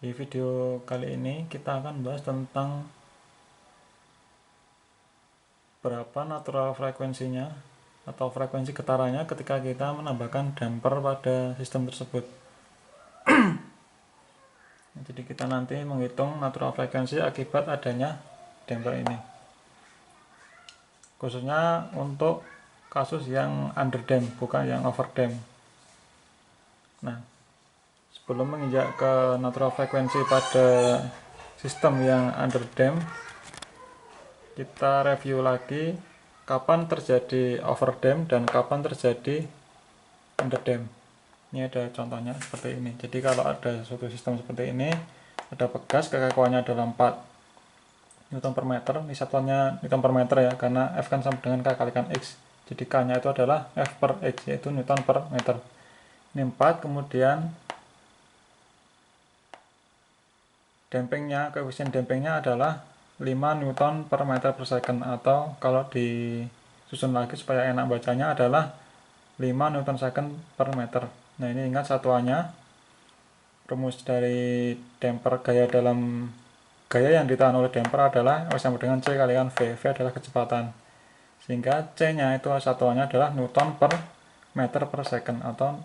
Di video kali ini kita akan bahas tentang berapa natural frekuensinya atau frekuensi getarannya ketika kita menambahkan damper pada sistem tersebut. Jadi kita nanti menghitung natural frekuensi akibat adanya damper ini, khususnya untuk kasus yang underdamp, bukan yang overdamp. Nah, sebelum menginjak ke natural frekuensi pada sistem yang underdamp, kita review lagi kapan terjadi overdamp dan kapan terjadi underdamp. Ini ada contohnya seperti ini. Jadi kalau ada suatu sistem seperti ini, ada pegas, kekakuannya adalah 4 Newton per meter. Ini satuannya Newton per meter ya, karena F kan sama dengan K kalikan X. Jadi K nya itu adalah F per X, yaitu Newton per meter. Ini 4, kemudian dampingnya, koefisien dampingnya adalah 5 Newton per meter per second, atau kalau disusun lagi supaya enak bacanya adalah 5 Newton second per meter. Nah, ini ingat satuannya, rumus dari damper gaya yang ditahan oleh damper adalah O sama dengan C kalikan V. V adalah kecepatan, sehingga C nya itu satuannya adalah Newton per meter per second, atau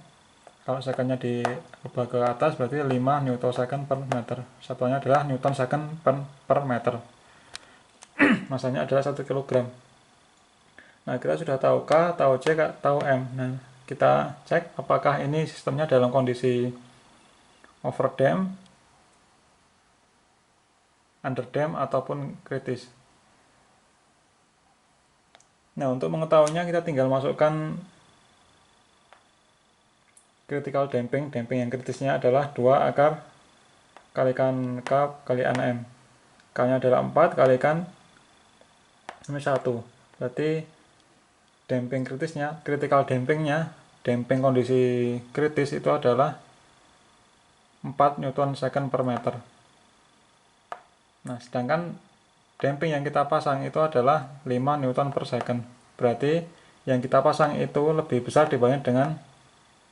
kalau secondnya diubah ke atas berarti 5 Newton second per meter. Satuannya adalah Newton second per meter. Masanya adalah 1 kg. Nah, kita sudah tahu K, tahu C, tahu M. Nah, kita cek apakah ini sistemnya dalam kondisi overdamp, underdamp, ataupun kritis. Nah, untuk mengetahuinya kita tinggal masukkan critical damping. Damping yang kritisnya adalah 2 akar kalikan K kalikan M. K nya adalah 4 kalikan M 1. Berarti damping kritisnya, critical dampingnya, damping kondisi kritis itu adalah 4 Newton second per meter. Nah, sedangkan damping yang kita pasang itu adalah 5 Newton per second. Berarti yang kita pasang itu lebih besar dibanding dengan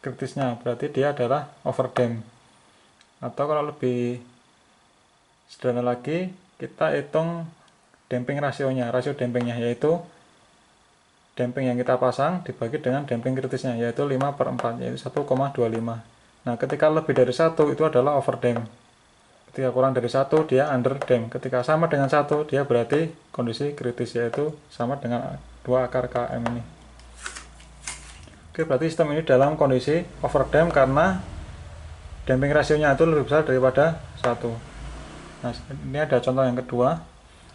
kritisnya, berarti dia adalah overdamp. Atau kalau lebih sederhana lagi, kita hitung damping rasionya, rasio dampingnya, yaitu damping yang kita pasang dibagi dengan damping kritisnya, yaitu 5/4, yaitu 1,25. Nah, ketika lebih dari 1 itu adalah overdamp. Ketika kurang dari 1 dia underdamp. Ketika sama dengan 1 dia berarti kondisi kritis, yaitu sama dengan 2 akar km ini. Oke, berarti sistem ini dalam kondisi overdamp karena damping rasionya itu lebih besar daripada 1. Nah, ini ada contoh yang kedua.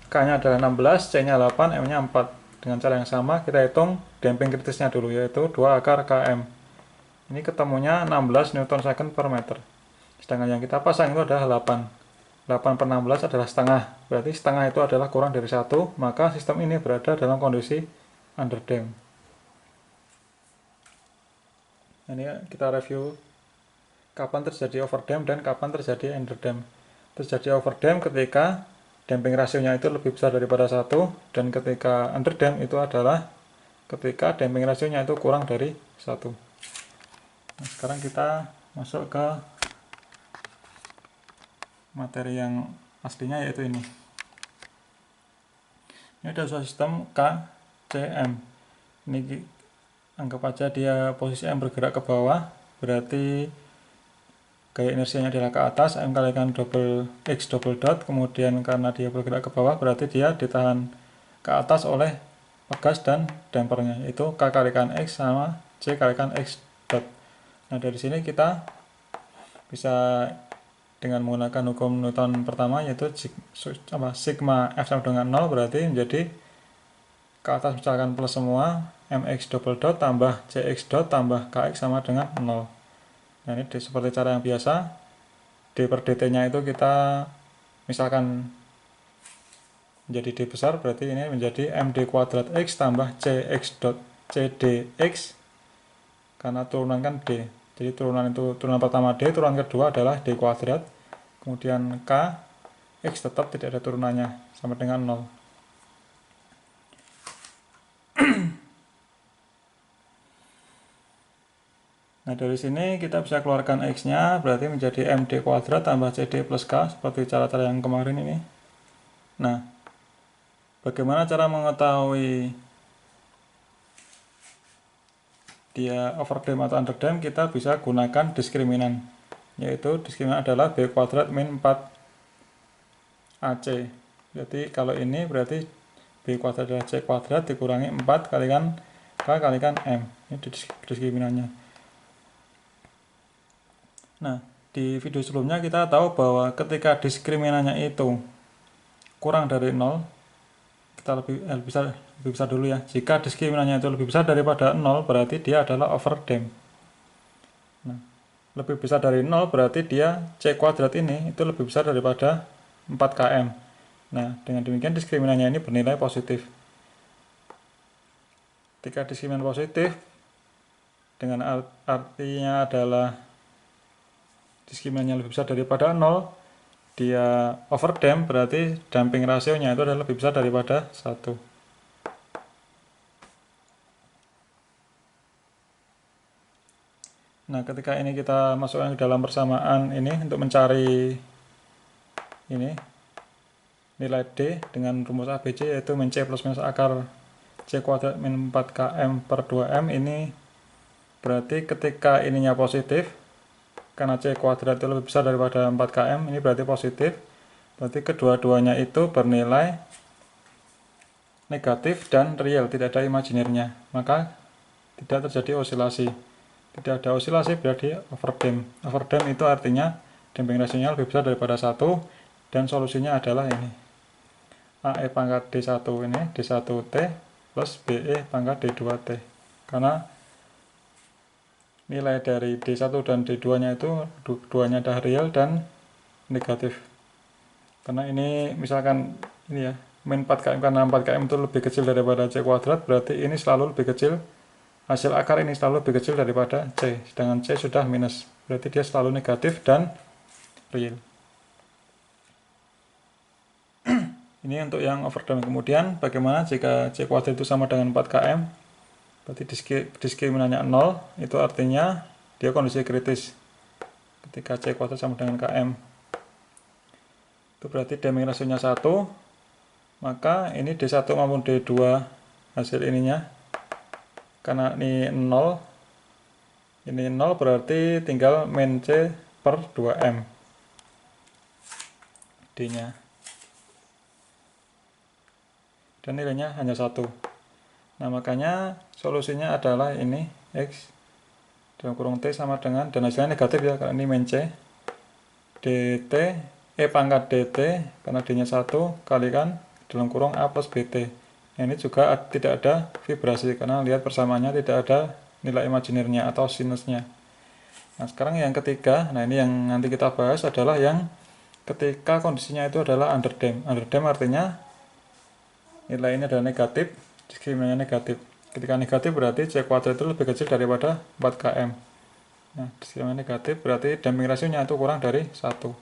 K nya adalah 16, C nya 8, M nya 4. Dengan cara yang sama kita hitung damping kritisnya dulu, yaitu 2 akar km. Ini ketemunya 16 Newton second per meter. Sedangkan yang kita pasang itu adalah 8. 8/16 adalah setengah. Berarti setengah itu adalah kurang dari 1, maka sistem ini berada dalam kondisi underdamp. Ini kita review kapan terjadi overdamp dan kapan terjadi underdamp. Terjadi overdamp ketika damping rasionya itu lebih besar daripada 1, dan ketika underdamp itu adalah ketika damping rasionya itu kurang dari 1. Nah, sekarang kita masuk ke materi yang aslinya, yaitu ini. Ini ada suatu sistem KCM. Ini anggap aja dia posisi M bergerak ke bawah, berarti gaya inersianya adalah ke atas, M kalikan double X double dot. Kemudian karena dia bergerak ke bawah, berarti dia ditahan ke atas oleh pegas dan dampernya, yaitu K kalikan X sama C kalikan X dot. Nah, dari sini kita bisa dengan menggunakan hukum Newton pertama, yaitu sigma F sama dengan 0, berarti menjadi ke atas misalkan plus semua, mx double dot tambah cx dot tambah kx sama dengan 0. Nah, ini seperti cara yang biasa, d per dt nya itu kita misalkan menjadi d besar, berarti ini menjadi md kuadrat x tambah cx dot cdx, karena turunan kan d. Jadi turunan pertama d, turunan kedua adalah d kuadrat, kemudian k, x tetap tidak ada turunannya, sama dengan 0. Nah, Nah, dari sini kita bisa keluarkan X-nya, berarti menjadi MD kuadrat tambah CD plus K, seperti cara-cara yang kemarin ini. Nah, bagaimana cara mengetahui dia overdam atau underdam? Kita bisa gunakan diskriminan, yaitu diskriminan adalah B kuadrat min 4AC. Jadi kalau ini berarti B kuadrat adalah C kuadrat dikurangi 4 kalikan K kalikan M. Ini diskriminannya. Nah, di video sebelumnya kita tahu bahwa ketika diskriminannya itu kurang dari 0, kita lebih besar dulu ya. Jika diskriminannya itu lebih besar daripada 0, berarti dia adalah overdam. Nah, lebih besar dari 0 berarti dia C kuadrat ini itu lebih besar daripada 4km. Nah, dengan demikian diskriminannya ini bernilai positif. Ketika diskriminan positif, dengan artinya adalah diskriminannya lebih besar daripada 0, dia overdam, berarti damping rasionya itu adalah lebih besar daripada 1. Nah, ketika ini kita masukkan ke dalam persamaan ini untuk mencari ini nilai D dengan rumus ABC, yaitu min C plus minus akar C kuadrat min 4km per 2M. Ini berarti ketika ininya positif, karena C kuadrat itu lebih besar daripada 4km, ini berarti positif. Berarti kedua-duanya itu bernilai negatif dan real, tidak ada imajinernya. Maka tidak terjadi osilasi. Tidak ada osilasi berarti overdam. Overdam itu artinya damping rasionya lebih besar daripada 1, dan solusinya adalah ini. AE pangkat D1 ini D1T plus BE pangkat D2T. Karena nilai dari D1 dan D2-nya itu duanya adalah real dan negatif. Karena ini misalkan ini ya, min 4km, karena 4km itu lebih kecil daripada C kuadrat, berarti ini selalu lebih kecil, hasil akar ini selalu lebih kecil daripada C, sedangkan C sudah minus, berarti dia selalu negatif dan real. Ini untuk yang overdam. Kemudian bagaimana jika C kuadrat itu sama dengan 4km? Berarti diskriminannya 0, itu artinya dia kondisi kritis. Ketika C kuadrat sama dengan km, itu berarti damping rasionya 1, maka ini D1 maupun D2 hasil ininya, karena ini 0, ini 0 berarti tinggal min C per 2M D nya, dan nilainya hanya 1. Nah, makanya solusinya adalah ini X dalam kurung T sama dengan, dan hasilnya negatif ya, karena ini min C DT E pangkat DT, karena D nya 1 kalikan dalam kurung A plus BT. Nah, ini juga tidak ada vibrasi, karena lihat persamaannya tidak ada nilai imajinernya atau sinusnya. Nah, sekarang yang ketiga, nah ini yang nanti kita bahas adalah yang ketika kondisinya itu adalah underdam. Underdam artinya nilai ini adalah negatif, diskriminannya negatif. Ketika negatif berarti C kuadrat itu lebih kecil daripada 4km. Nah, diskriminannya negatif berarti damping rasionya itu kurang dari 1.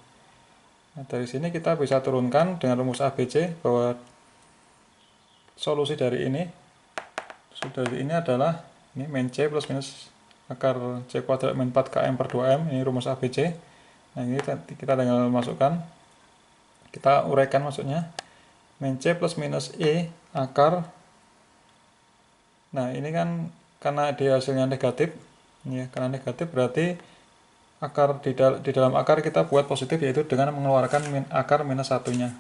Nah, dari sini kita bisa turunkan dengan rumus ABC bahwa solusi dari ini adalah ini min C plus minus akar C kuadrat min 4km per 2M, ini rumus ABC. Nah, ini kita tinggal masukkan, kita uraikan maksudnya, min C plus minus E akar, nah ini kan karena dia hasilnya negatif, ini ya, karena negatif berarti akar di dalam akar kita buat positif, yaitu dengan mengeluarkan akar minus satunya.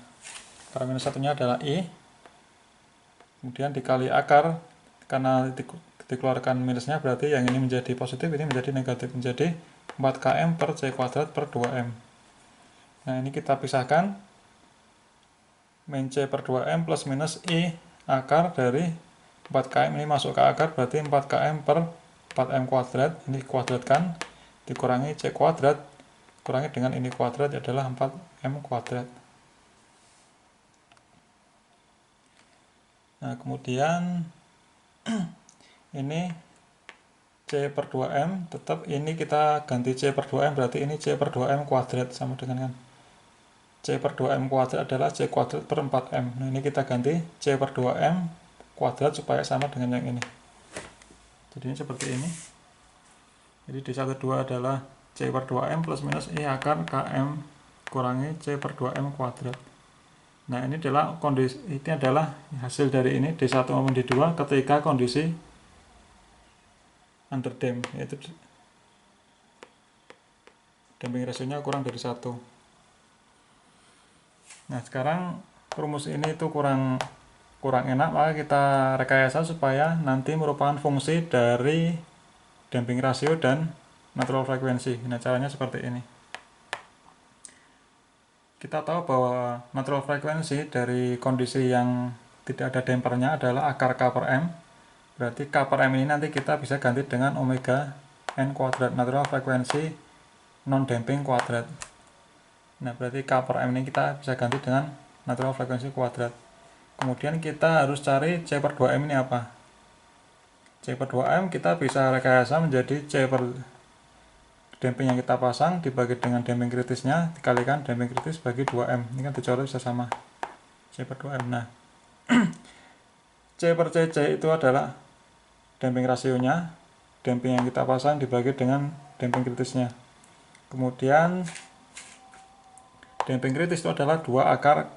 Akar minus satunya adalah I, kemudian dikali akar, karena dikeluarkan minusnya berarti yang ini menjadi positif, ini menjadi negatif, menjadi 4km per C kuadrat per 2M. Nah, ini kita pisahkan, min C per 2M plus minus I akar dari 4km ini masuk ke akar, berarti 4km per 4M kuadrat, ini kuadratkan, dikurangi C kuadrat, kurangi dengan ini kuadrat adalah 4M kuadrat. Nah, kemudian ini C per 2M, tetap ini kita ganti C per 2M, berarti ini C per 2M kuadrat, sama dengan kan C per 2M kuadrat adalah C kuadrat per 4M. Nah, ini kita ganti C per 2M kuadrat supaya sama dengan yang ini. Jadi ini seperti ini. Jadi D12 adalah C per 2M plus minus I akar KM kurangi C per 2M kuadrat. Nah, ini adalah hasil dari ini D1 maupun D2 ketika kondisi underdamped, yaitu damping rasionya kurang dari 1. Nah, sekarang rumus ini itu kurang enak, maka kita rekayasa supaya nanti merupakan fungsi dari damping rasio dan natural frequency. Nah, caranya seperti ini. Kita tahu bahwa natural frequency dari kondisi yang tidak ada dampernya adalah akar K per M. Berarti K per M ini nanti kita bisa ganti dengan omega N kuadrat, natural frequency non damping kuadrat. Nah, berarti K per M ini kita bisa ganti dengan natural frequency kuadrat. Kemudian kita harus cari C per 2M ini apa. C per 2M kita bisa rekayasa menjadi C per damping yang kita pasang dibagi dengan damping kritisnya dikalikan damping kritis bagi 2M. Ini kan dicoret bisa sama C per 2M. Nah, C per CC itu adalah damping rasionya, damping yang kita pasang dibagi dengan damping kritisnya. Kemudian damping kritis itu adalah 2 akar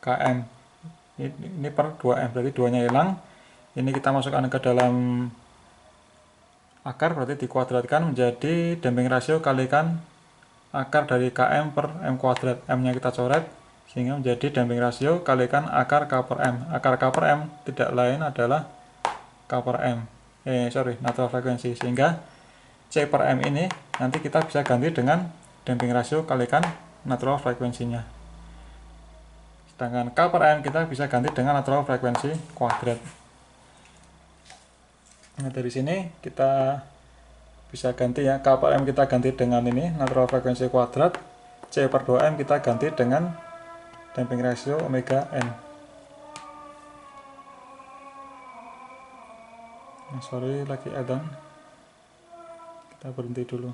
KM. Ini per 2M, berarti 2-nya hilang. Ini kita masukkan ke dalam akar, berarti dikuadratkan menjadi damping rasio kalikan akar dari KM per M kuadrat. M nya kita coret sehingga menjadi damping rasio kalikan akar K per M. Akar K per M tidak lain adalah K per M, natural frequency. Sehingga C per M ini nanti kita bisa ganti dengan damping rasio kalikan natural frekuensinya. Sedangkan K per M kita bisa ganti dengan natural frequency kuadrat. Nah, dari sini kita bisa ganti ya, K per M kita ganti dengan ini natural frequency kuadrat, C per 2M kita ganti dengan damping rasio omega N. Nah, sorry, lagi adzan, kita berhenti dulu.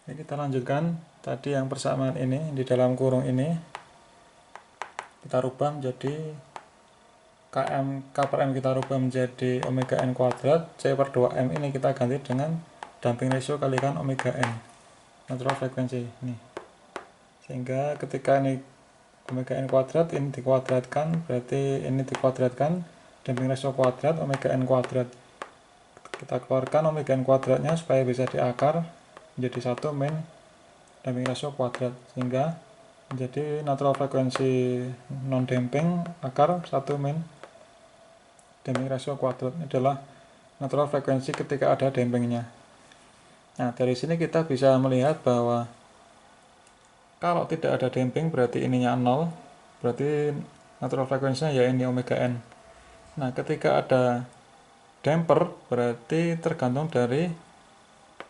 Jadi kita lanjutkan tadi yang persamaan ini di dalam kurung ini kita rubah menjadi K per M kita rubah menjadi omega N kuadrat, C per 2M ini kita ganti dengan damping ratio kalikan omega N natural frequency ini. Sehingga ketika ini omega N kuadrat ini dikuadratkan, berarti ini dikuadratkan damping ratio kuadrat omega N kuadrat. Kita keluarkan omega N kuadratnya supaya bisa diakar menjadi 1 min damping ratio kuadrat, sehingga menjadi natural frekuensi non damping akar 1 min damping ratio kuadrat adalah natural frekuensi ketika ada dampingnya. Nah, dari sini kita bisa melihat bahwa kalau tidak ada damping berarti ininya 0, berarti natural frekuensinya ya ini omega n. Nah, ketika ada damper berarti tergantung dari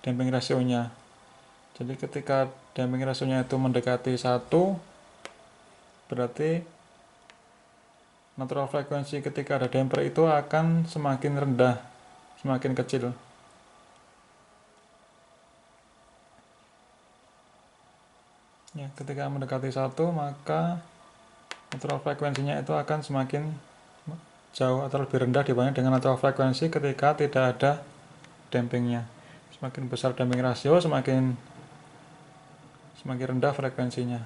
damping rasionya. Jadi ketika damping rasionya itu mendekati 1, berarti natural frekuensi ketika ada damper itu akan semakin rendah, semakin kecil. Ya, ketika mendekati 1 maka natural frekuensinya itu akan semakin jauh atau lebih rendah dibanding dengan natural frekuensi ketika tidak ada dampingnya. Semakin besar damping rasio, semakin rendah frekuensinya.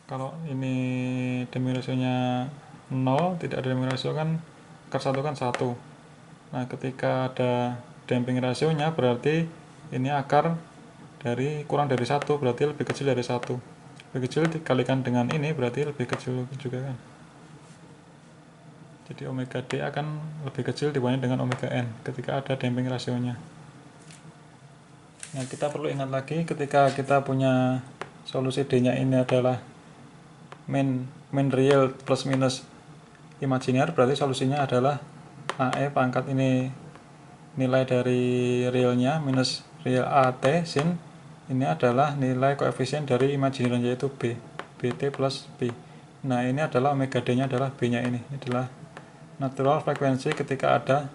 Kalau ini damping rasionya 0, tidak ada damping rasio kan akar 1 kan 1. Nah, ketika ada damping rasionya berarti ini akar dari kurang dari 1, berarti lebih kecil dari 1. Lebih kecil dikalikan dengan ini berarti lebih kecil juga kan. Jadi omega D akan lebih kecil dibanding dengan omega N ketika ada damping rasionya. Nah, kita perlu ingat lagi ketika kita punya solusi D-nya ini adalah min real plus minus imajiner, berarti solusinya adalah AE pangkat ini nilai dari realnya minus real AT sin ini adalah nilai koefisien dari imajiner yaitu B, BT plus B. Nah, ini adalah omega D-nya adalah B-nya ini adalah natural frekuensi ketika ada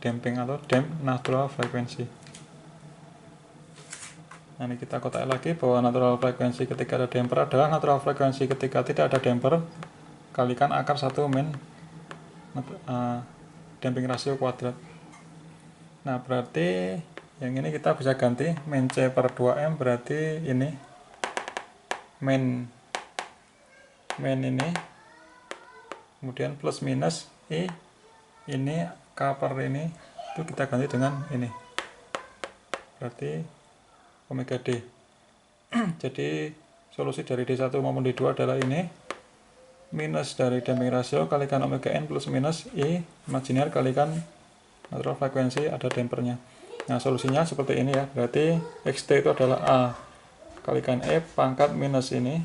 damping atau natural frekuensi. Nah, ini kita kotak lagi bahwa natural frekuensi ketika ada damper adalah natural frekuensi ketika tidak ada damper kalikan akar 1 min damping rasio kuadrat. Nah, berarti yang ini kita bisa ganti min C per 2M berarti ini min ini kemudian plus minus I ini K per ini itu kita ganti dengan ini berarti omega D. Jadi solusi dari D1 maupun D2 adalah ini minus dari damping rasio kalikan omega N plus minus I imajiner kalikan natural frekuensi ada dampernya. Nah, solusinya seperti ini ya, berarti XT itu adalah A kalikan E pangkat minus ini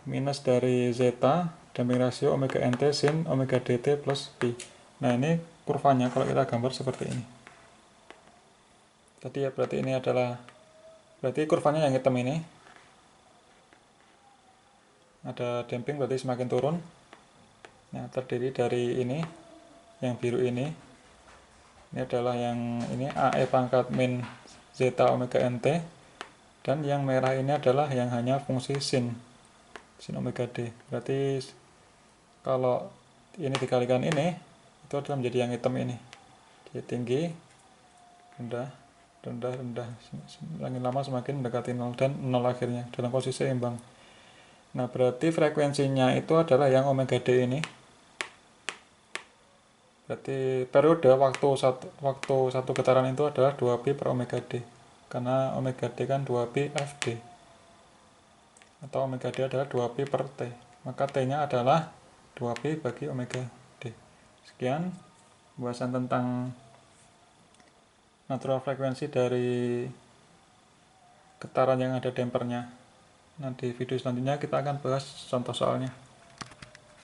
minus dari zeta damping rasio omega NT sin omega DT plus P. Nah, ini kurvanya kalau kita gambar seperti ini. Tadi ya, berarti ini adalah kurvanya yang hitam ini ada damping berarti semakin turun. Nah, terdiri dari ini yang biru ini adalah yang ini AE pangkat min zeta omega NT, dan yang merah ini adalah yang hanya fungsi sin omega D. Berarti kalau ini dikalikan ini itu adalah menjadi yang hitam ini. Jadi tinggi, rendah, semakin lama semakin mendekati 0 dan 0 akhirnya dalam posisi seimbang. Nah, berarti frekuensinya itu adalah yang omega D ini. Berarti periode waktu satu getaran itu adalah 2pi per omega D. Karena omega D kan 2pi Fd. Atau omega D adalah 2pi per T. Maka T-nya adalah 2pi bagi omega D. Sekian pembahasan tentang natural frekuensi dari getaran yang ada dampernya. Nanti video selanjutnya kita akan bahas contoh soalnya.